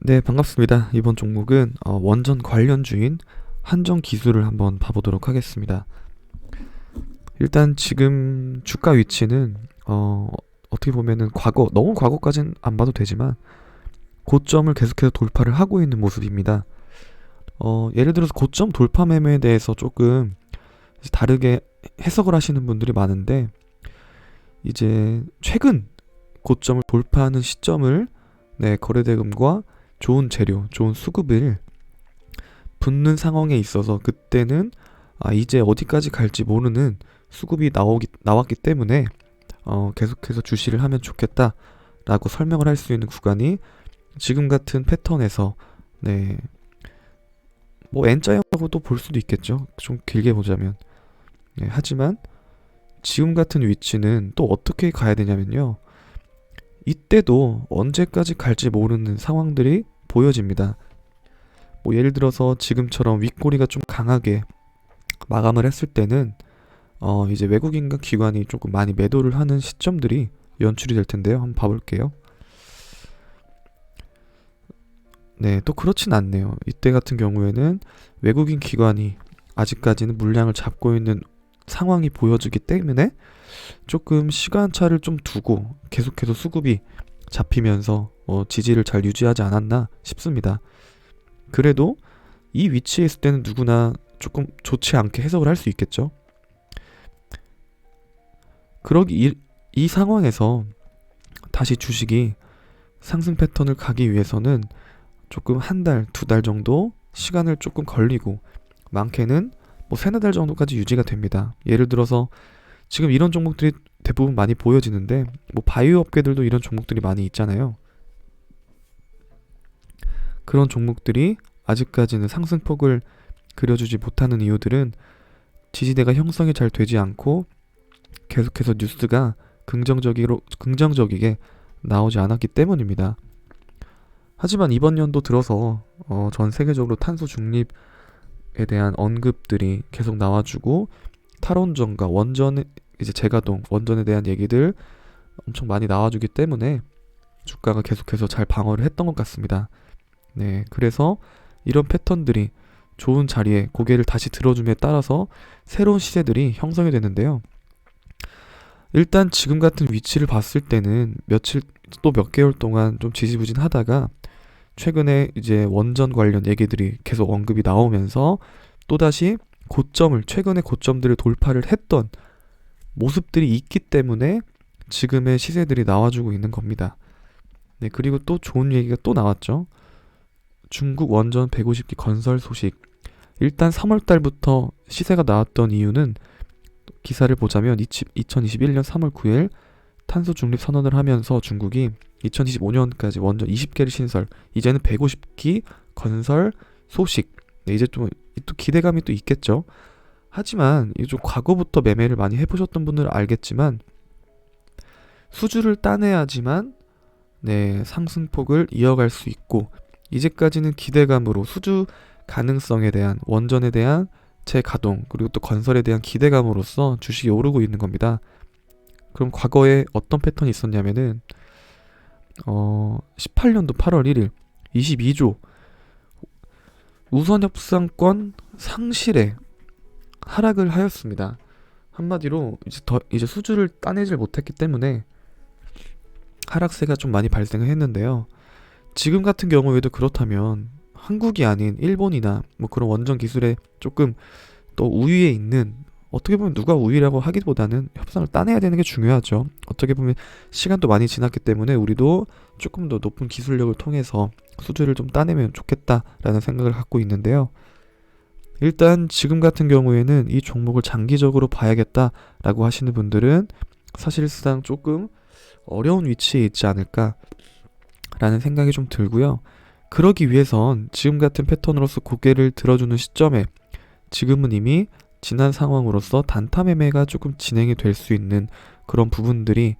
네, 반갑습니다. 이번 종목은 원전 관련주인 한정기술을 한번 봐보도록 하겠습니다. 일단 지금 주가 위치는 어떻게 보면은 너무 과거까지는 안 봐도 되지만 고점을 계속해서 돌파를 하고 있는 모습입니다. 예를 들어서 고점 돌파 매매에 대해서 조금 이제 다르게 해석을 하시는 분들이 많은데, 이제 최근 고점을 돌파하는 시점을 거래대금과 좋은 재료, 좋은 수급을 붙는 상황에 있어서, 그때는 이제 어디까지 갈지 모르는 수급이 나왔기 때문에 계속해서 주시를 하면 좋겠다라고 설명을 할 수 있는 구간이 지금 같은 패턴에서, 뭐 N자형하고도 볼 수도 있겠죠. 좀 길게 보자면. 하지만 지금 같은 위치는 또 어떻게 가야 되냐면요, 이때도 언제까지 갈지 모르는 상황들이 보여집니다. 뭐 예를 들어서 지금처럼 윗꼬리가 좀 강하게 마감을 했을 때는 이제 외국인과 기관이 조금 많이 매도를 하는 시점들이 연출이 될 텐데요. 한번 봐볼게요. 네, 또 그렇진 않네요. 이때 같은 경우에는 외국인 기관이 아직까지는 물량을 잡고 있는 상황이 보여지기 때문에 조금 시간차를 좀 두고 계속해서 수급이 잡히면서 지지를 잘 유지하지 않았나 싶습니다. 그래도 이 위치에 있을 때는 누구나 조금 좋지 않게 해석을 할 수 있겠죠. 이 상황에서 다시 주식이 상승 패턴을 가기 위해서는 조금 한 달, 두 달 정도 시간을 조금 걸리고, 많게는 뭐 세네 달 정도까지 유지가 됩니다. 예를 들어서 지금 이런 종목들이 대부분 많이 보여지는데, 뭐 바이오 업계들도 이런 종목들이 많이 있잖아요. 그런 종목들이 아직까지는 상승폭을 그려주지 못하는 이유들은 지지대가 형성이 잘 되지 않고 계속해서 뉴스가 긍정적이게 나오지 않았기 때문입니다. 하지만 이번 연도 들어서 전 세계적으로 탄소 중립에 대한 언급들이 계속 나와주고, 탈원전과 원전, 이제 재가동 원전에 대한 얘기들 엄청 많이 나와주기 때문에 주가가 계속해서 잘 방어를 했던 것 같습니다. 네, 그래서 이런 패턴들이 좋은 자리에 고개를 다시 들어줌에 따라서 새로운 시세들이 형성이 되는데요. 일단 지금 같은 위치를 봤을 때는 몇 개월 동안 좀 지지부진하다가, 최근에 이제 원전 관련 얘기들이 계속 언급이 나오면서 또다시 최근의 고점들을 돌파를 했던 모습들이 있기 때문에 지금의 시세들이 나와주고 있는 겁니다. 네, 그리고 또 좋은 얘기가 또 나왔죠. 중국 원전 150기 건설 소식. 일단 3월 달부터 시세가 나왔던 이유는, 기사를 보자면 2021년 3월 9일 탄소 중립 선언을 하면서 중국이 2025년까지 원전 20개를 신설, 이제는 150기 건설 소식. 네, 이제 또 기대감이 또 있겠죠. 하지만 이게 좀 과거부터 매매를 많이 해보셨던 분들은 알겠지만, 수주를 따내야지만 상승폭을 이어갈 수 있고, 이제까지는 기대감으로 수주 가능성에 대한, 원전에 대한 재가동, 그리고 또 건설에 대한 기대감으로써 주식이 오르고 있는 겁니다. 그럼 과거에 어떤 패턴이 있었냐면은 18년도 8월 1일 22조 우선협상권 상실에 하락을 하였습니다. 한마디로 이제 수주를 따내질 못했기 때문에 하락세가 좀 많이 발생을 했는데요. 지금 같은 경우에도 그렇다면 한국이 아닌 일본이나 뭐 그런 원전 기술에 조금 또 우위에 있는, 어떻게 보면 누가 우위라고 하기보다는 협상을 따내야 되는 게 중요하죠. 어떻게 보면 시간도 많이 지났기 때문에 우리도 조금 더 높은 기술력을 통해서 수주를 좀 따내면 좋겠다라는 생각을 갖고 있는데요. 일단 지금 같은 경우에는 이 종목을 장기적으로 봐야겠다라고 하시는 분들은 사실상 조금 어려운 위치에 있지 않을까라는 생각이 좀 들고요. 그러기 위해선 지금 같은 패턴으로서 고개를 들어주는 시점에, 지금은 이미 지난 상황으로서 단타 매매가 조금 진행이 될 수 있는 그런 부분들이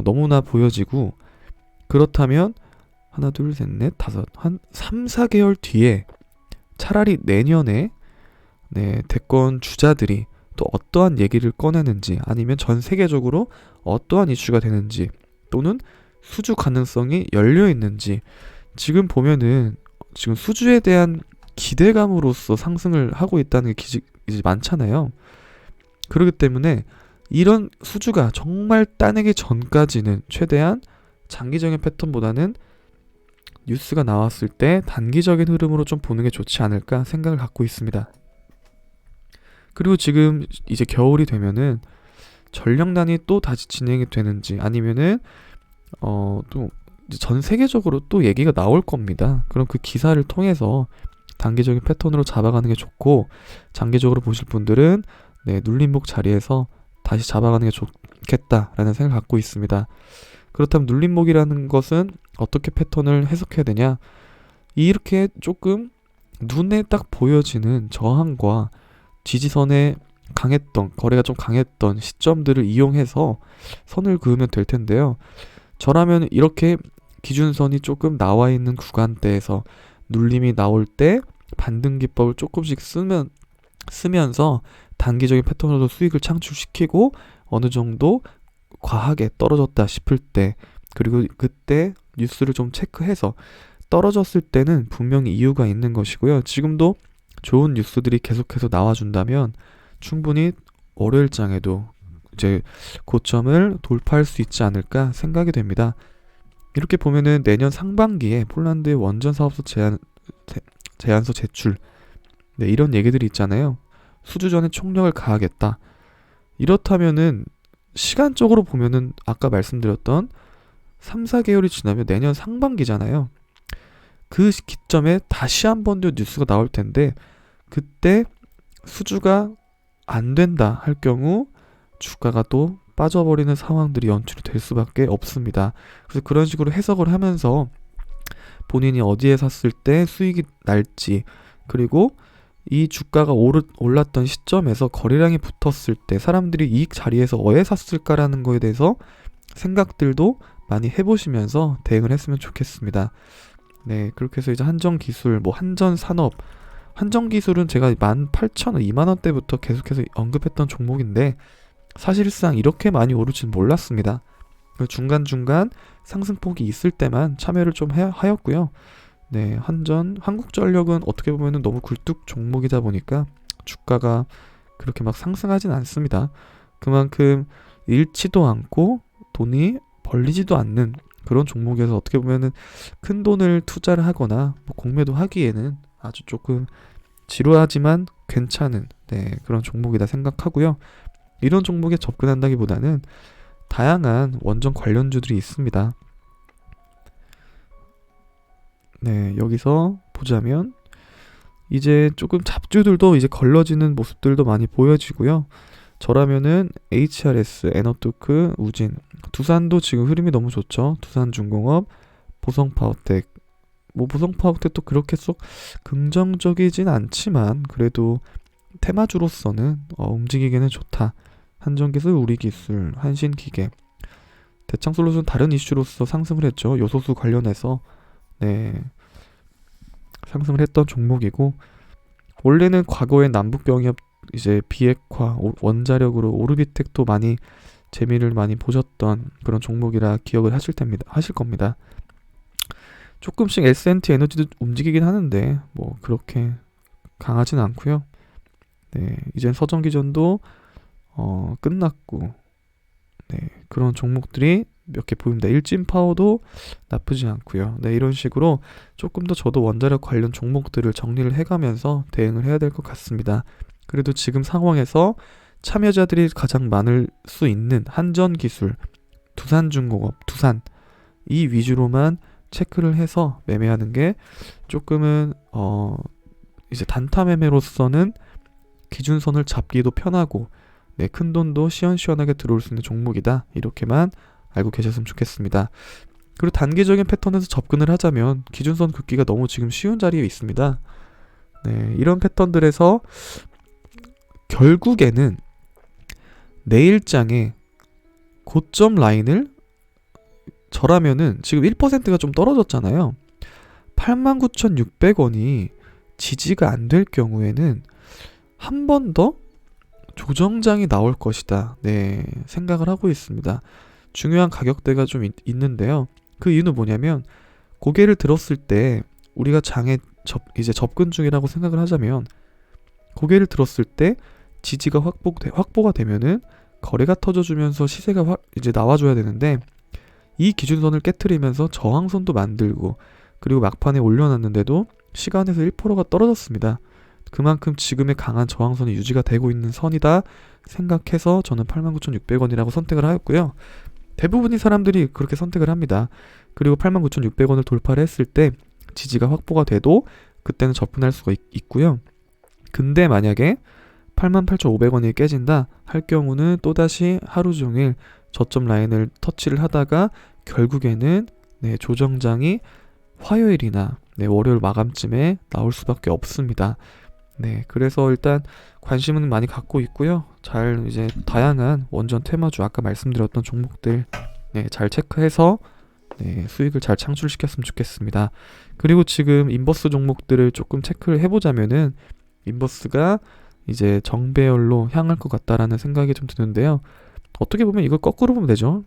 너무나 보여지고, 그렇다면 하나 둘 셋 넷 다섯 한 3, 4개월 뒤에 차라리 내년에 대권 주자들이 또 어떠한 얘기를 꺼내는지, 아니면 전 세계적으로 어떠한 이슈가 되는지, 또는 수주 가능성이 열려 있는지 지금 보면은 지금 수주에 대한 기대감으로써 상승을 하고 있다는 게 이제 많잖아요. 그렇기 때문에 이런 수주가 정말 따내기 전까지는 최대한 장기적인 패턴보다는 뉴스가 나왔을 때 단기적인 흐름으로 좀 보는 게 좋지 않을까 생각을 갖고 있습니다. 그리고 지금 이제 겨울이 되면은 전력난이 또 다시 진행이 되는지 아니면은 또 전 세계적으로 또 얘기가 나올 겁니다. 그럼 그 기사를 통해서 단기적인 패턴으로 잡아가는 게 좋고, 장기적으로 보실 분들은 눌림목 자리에서 다시 잡아가는 게 좋겠다라는 생각을 갖고 있습니다. 그렇다면 눌림목이라는 것은 어떻게 패턴을 해석해야 되냐? 이렇게 조금 눈에 딱 보여지는 저항과 지지선에 강했던, 거래가 좀 강했던 시점들을 이용해서 선을 그으면 될 텐데요. 저라면 이렇게 기준선이 조금 나와 있는 구간대에서 눌림이 나올 때 반등 기법을 조금씩 쓰면서 단기적인 패턴으로 수익을 창출시키고, 어느 정도 과하게 떨어졌다 싶을 때, 그리고 그때 뉴스를 좀 체크해서 떨어졌을 때는 분명히 이유가 있는 것이고요. 지금도 좋은 뉴스들이 계속해서 나와준다면 충분히 월요일장에도 이제 고점을 돌파할 수 있지 않을까 생각이 됩니다. 이렇게 보면은 내년 상반기에 폴란드의 원전 사업소 제안서 제출, 이런 얘기들이 있잖아요. 수주 전에 총력을 가하겠다. 이렇다면은 시간적으로 보면은 아까 말씀드렸던 3, 4개월이 지나면 내년 상반기잖아요. 그 기점에 다시 한 번 더 뉴스가 나올 텐데, 그때 수주가 안 된다 할 경우 주가가 또 빠져버리는 상황들이 연출이 될 수밖에 없습니다. 그래서 그런 식으로 해석을 하면서 본인이 어디에 샀을 때 수익이 날지, 그리고 이 주가가 올랐던 시점에서 거래량이 붙었을 때 사람들이 이익 자리에서 왜 샀을까라는 거에 대해서 생각들도 많이 해보시면서 대응을 했으면 좋겠습니다. 그렇게 해서 이제 한전기술, 한전산업, 한전기술은 제가 18,000원, 2만원대부터 계속해서 언급했던 종목인데 사실상 이렇게 많이 오를 줄 몰랐습니다. 중간중간 상승폭이 있을 때만 참여를 좀 하였고요. 한국전력은 어떻게 보면 너무 굴뚝 종목이다 보니까 주가가 그렇게 막 상승하진 않습니다. 그만큼 잃지도 않고 돈이 벌리지도 않는 그런 종목이어서 어떻게 보면은 큰 돈을 투자를 하거나 공매도 하기에는 아주 조금 지루하지만 괜찮은 그런 종목이다 생각하고요. 이런 종목에 접근한다기보다는 다양한 원전 관련주들이 있습니다. 여기서 보자면 이제 조금 잡주들도 이제 걸러지는 모습들도 많이 보여지고요. 저라면은 HRS, 에너토크, 우진, 두산도 지금 흐름이 너무 좋죠. 두산중공업, 보성파워텍. 보성파워텍도 그렇게 쏙 긍정적이진 않지만 그래도 테마주로서는 움직이기는 좋다. 한전기술, 우리기술, 한신기계, 대창솔루션 다른 이슈로서 상승을 했죠. 요소수 관련해서 상승을 했던 종목이고, 원래는 과거에 남북병협 이제 비핵화 원자력으로 오르비텍도 많이 재미를 많이 보셨던 그런 종목이라 기억을 하실 겁니다. 조금씩 S&T 에너지도 움직이긴 하는데 그렇게 강하진 않고요. 이젠 서전기전도 끝났고 그런 종목들이 몇 개 보입니다. 일진파워도 나쁘지 않고요. 이런 식으로 조금 더 저도 원자력 관련 종목들을 정리를 해가면서 대응을 해야 될 것 같습니다. 그래도 지금 상황에서 참여자들이 가장 많을 수 있는 한전기술, 두산중공업, 두산 이 위주로만 체크를 해서 매매하는 게 조금은 이제 단타 매매로서는 기준선을 잡기도 편하고 큰 돈도 시원시원하게 들어올 수 있는 종목이다. 이렇게만 알고 계셨으면 좋겠습니다. 그리고 단기적인 패턴에서 접근을 하자면 기준선 긋기가 너무 지금 쉬운 자리에 있습니다. 이런 패턴들에서 결국에는 내일장에 고점 라인을 저라면은 지금 1%가 좀 떨어졌잖아요. 89,600원이 지지가 안 될 경우에는 한 번 더 조정장이 나올 것이다. 생각을 하고 있습니다. 중요한 가격대가 좀 있는데요. 그 이유는 뭐냐면 고개를 들었을 때 우리가 장에 이제 접근 중이라고 생각을 하자면, 고개를 들었을 때 지지가 확보가 되면은 거래가 터져주면서 시세가 이제 나와줘야 되는데, 이 기준선을 깨트리면서 저항선도 만들고 그리고 막판에 올려놨는데도 시간에서 1%가 떨어졌습니다. 그만큼 지금의 강한 저항선이 유지가 되고 있는 선이다 생각해서 저는 89,600원이라고 선택을 하였고요. 대부분의 사람들이 그렇게 선택을 합니다. 그리고 89,600원을 돌파를 했을 때 지지가 확보가 돼도 그때는 접근할 수가 있고요. 근데 만약에 88,500원이 깨진다 할 경우는 또다시 하루 종일 저점 라인을 터치를 하다가 결국에는 조정장이 화요일이나 월요일 마감쯤에 나올 수밖에 없습니다. 그래서 일단 관심은 많이 갖고 있고요. 잘 이제 다양한 원전 테마주 아까 말씀드렸던 종목들 잘 체크해서 수익을 잘 창출시켰으면 좋겠습니다. 그리고 지금 인버스 종목들을 조금 체크를 해보자면은 인버스가 이제 정배열로 향할 것 같다라는 생각이 좀 드는데요. 어떻게 보면 이걸 거꾸로 보면 되죠.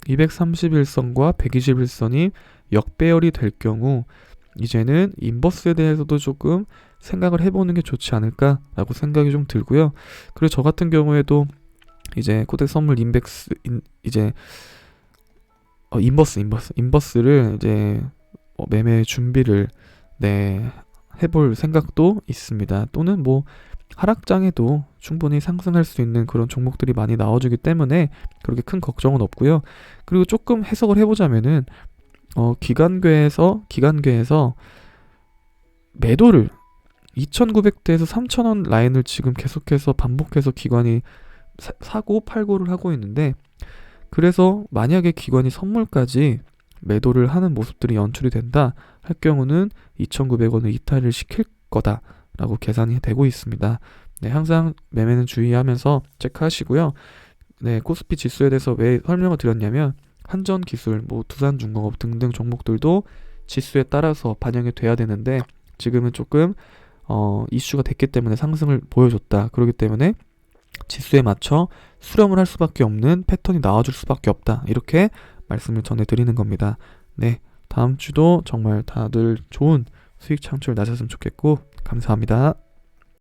231선과 121선이 역배열이 될 경우 이제는 인버스에 대해서도 조금 생각을 해보는 게 좋지 않을까라고 생각이 좀 들고요. 그리고 저 같은 경우에도 이제 코덱 선물 인백스 인버스를 이제 매매 준비를 해볼 생각도 있습니다. 또는 뭐 하락장에도 충분히 상승할 수 있는 그런 종목들이 많이 나와주기 때문에 그렇게 큰 걱정은 없고요. 그리고 조금 해석을 해보자면은 기관괴에서 매도를 2,900대에서 3,000원 라인을 지금 계속해서 반복해서 기관이 사고 팔고를 하고 있는데, 그래서 만약에 기관이 선물까지 매도를 하는 모습들이 연출이 된다 할 경우는 2,900원을 이탈을 시킬 거다라고 계산이 되고 있습니다. 항상 매매는 주의하면서 체크하시고요. 코스피 지수에 대해서 왜 설명을 드렸냐면, 한전기술, 두산중공업 등등 종목들도 지수에 따라서 반영이 돼야 되는데 지금은 조금 이슈가 됐기 때문에 상승을 보여줬다. 그렇기 때문에 지수에 맞춰 수렴을 할 수밖에 없는 패턴이 나와줄 수밖에 없다. 이렇게 말씀을 전해드리는 겁니다. 다음 주도 정말 다들 좋은 수익 창출 나셨으면 좋겠고, 감사합니다.